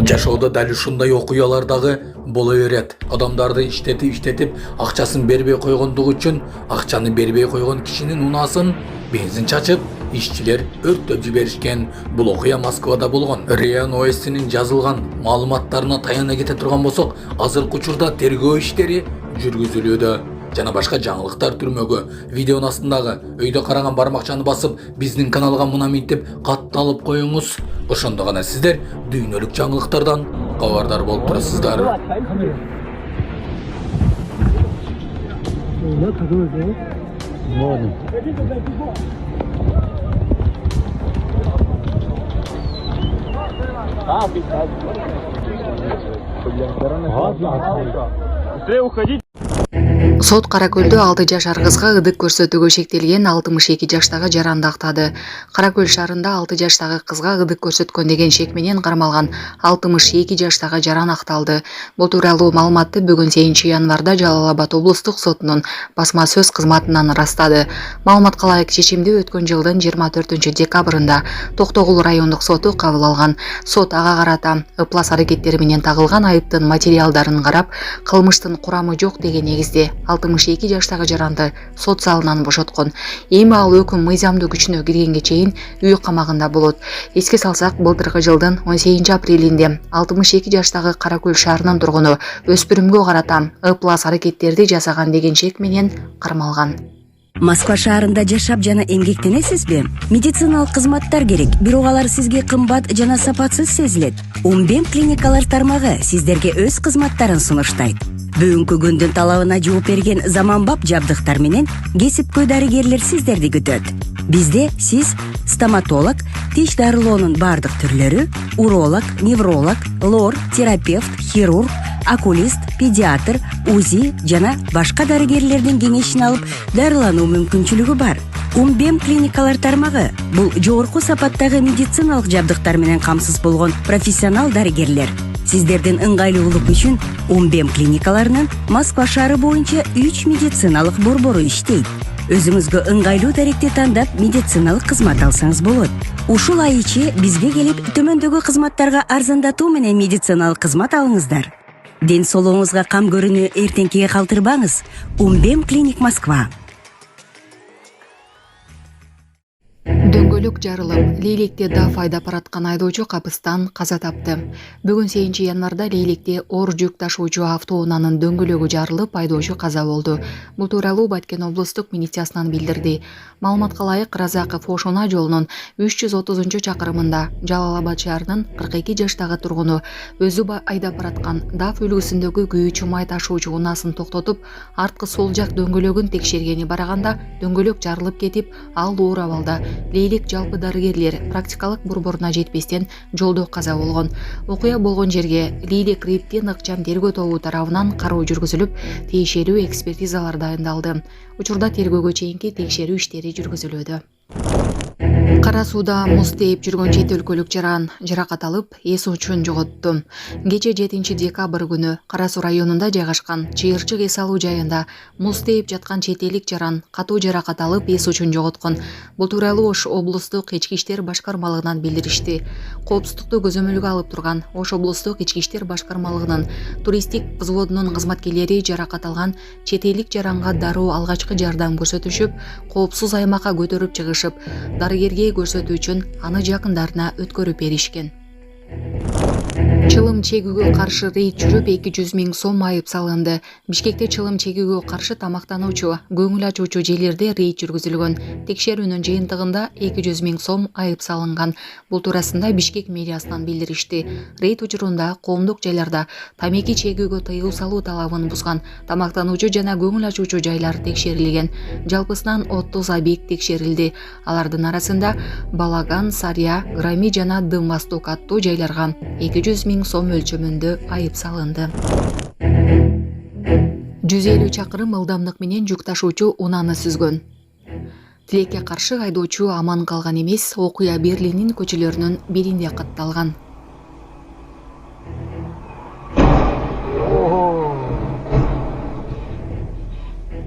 Жашоодо дал ушундай окуялар дагы боло берет. Адамдарды иштетип, акчасын бербей койгондугу үчүн акчаны бербей койгон кишинин унаасын бензин чачып, ишчилер өрттөп жиберишкен. Бул окуя Москвада болгон. РИА Новостинин жазылган маалыматтарына таяна кете турган болсок, азыркы учурда тергөө иштери жүргүзүлүүдө. Жана башка жаңылыктар түрмөгө видеонун астындагы өйдө караган бармакчаны басып, биздин каналга мына минтип катталып коюңуз. Ошондо гана сиздер дүйнөлүк жаңылыктардан кабардар болуп турасыздар. Сот Каракөлдө 6 жашар кызга ыдык көрсөтүүгө шектелген 62 жаштагы жаранды актады. Каракөл шаарында 6 жаштагы кызга ыдык көрсөткөн деген шек менен кармалган 62 жаштагы жаран акталды. Бул тууралуу маалыматты бүгүн 8 январда Жалал Абад облустук сотунун басма сөз кызматынан ырастады. Маалыматка ылайык чечимди өткөн жылдын 24 декабрында Токтогул райондук соту кабыл алган. Сот ага карата ыплас аракеттери менен тагылган айыптын материалдарын карап, кылмыштын курамы жок деген негизде 62 жаштагы жаранды сот залынан бошоткон. Эми ал өкүм мыйзамдуу күчүнө киргенге чейин үй камагында болот. Эске салсак, былтыркы жылдын 18 апрелинде 62 жаштагы Каракөл шаарынын тургуну өспүрүмгө карата ыплас аракеттерди жасаган деген шек менен кармалган. Москва шаарында жашап жана эмгектенесизби? Медициналык кызматтар керек, бирок алар сизге кымбат жана сапатсыз сезилет. Умбем клиникалар тармагы сиздерге өз кызматтарын сунуштайт. Бүгүнкү күндүн талабына жооп берген заманбап жабдыктар менен кесипкөй дарыгерлер сиздерди күтөт. Бизде сиз стоматолог, тиш дарылоонун бардык түрлөрү, уролог, невролог, лор, терапевт, хирург, окулист, педиатр, УЗИ жана башка дарыгерлердин кеңешин алып дарылануу мүмкүнчүлүгү бар. Умбем клиникалар тармагы бул жогорку сапаттагы медициналык жабдыктар менен камсыз болгон профессионал дарыгерлер. Сиздердин ыңгайлуулук үчүн Умбем клиникаларынын Москва шаары боюнча 3 медициналык борбору иштейт. Өзүңүзгө ыңгайлуу даректи тандап медициналык кызмат алсаңыз болот. Ушул ай ичи бизге келип төмөндөгү кызматтарга арзандатуу менен медициналык кызмат алыңыздар. Ден соолугуңузга кам көрүүнү эртеңкиге калтырбаңыз. Умбем клиник Москва. Дөңгөлөк жарылып, Лейликте даф айдап бараткан айдоочу капыстан каза тапты. Бүгүн 8 январда Лейликте оор жүк ташуучу автоунаанын дөңгөлөгү жарылып, айдоочу каза болду. Бул тууралуу Баткен облустук милициясынан билдирди. Маалыматка ылайык, Разаков Ошона жолунун 330-чакырымында Жалал Абад шаарынын 42 жаштагы тургуну өзү айдап бараткан даф үлгүсүндөгү күйүүчү май ташуучу унаасын токтотуп, арткы сол жак дөңгөлөгүн текшергени бараганда дөңгөлөк жарылып кетип, ал оор абалда. Лейлик жалпы дарыгерлер практикалык борборуна жетпестен жолдо каза болгон. Окуя болгон жерге Лейлик Риптин ыкчам тергөө тобу тарабынан кароо жүргүзүлүп, тиешелүү экспертизалар дайындалды. Учурда тергөөгө чейинки текшерүү иштери жүргүзүлүүдө. Кара сууда муз тээп жүргөн чет өлкөлүк жаран жаракат алып, эс учун жоготту. Кече 7 декабрь күнү Кара Суу районунда жайгашкан Чыйырчык эс алуу жайында муз тээп жаткан чет элик жаран катуу жаракат алып, эс учун жоготкон. Бул тууралуу Ош облустук ички иштер башкармалыгынан билдиришти. Коопсуздукту көзөмөлгө алып турган Ош облустук ички иштер башкармалыгынын туристик взводунун кызматкерлери жаракат алган чет элик жаранга дароо алгачкы жардам көрсөтүшүп, коопсуз аймакка көтөрүп чыгышып, дарыгерге көрсөтүү үчүн аны жакындарына өткөрүп беришкен. Чылым чегүүгө каршы рейд жүрүп 200 000 сом айып салынды. Бишкекте чылым чегүүгө каршы тамактануучу, көңүл ачуучу жерлерде рейд жүргүзүлгөн. Текшерүүнүн жыйынтыгында 200 000 сом айып салынган. Бул туурасында Бишкек мэриясынан билдиришти. Рейд учурунда коомдук жайларда тамеки чегүүгө тыюу салуу талабын бузган тамактануучу жана көңүл ачуучу жайлар текшерилген. Жалпысынан 30 объект текшерилди. Алардын арасында Балаган, Сарья, Грами жана Дым Восток аттуу жайларга 200 000 сом өлчөмүндө айып салынды. 150 чакырым ылдамдык менен жүк ташуучу унааны сүзгөн. Тилекке каршы айдоочу аман калган эмес, окуя Берлиндин көчөлөрүнүн биринде катталган.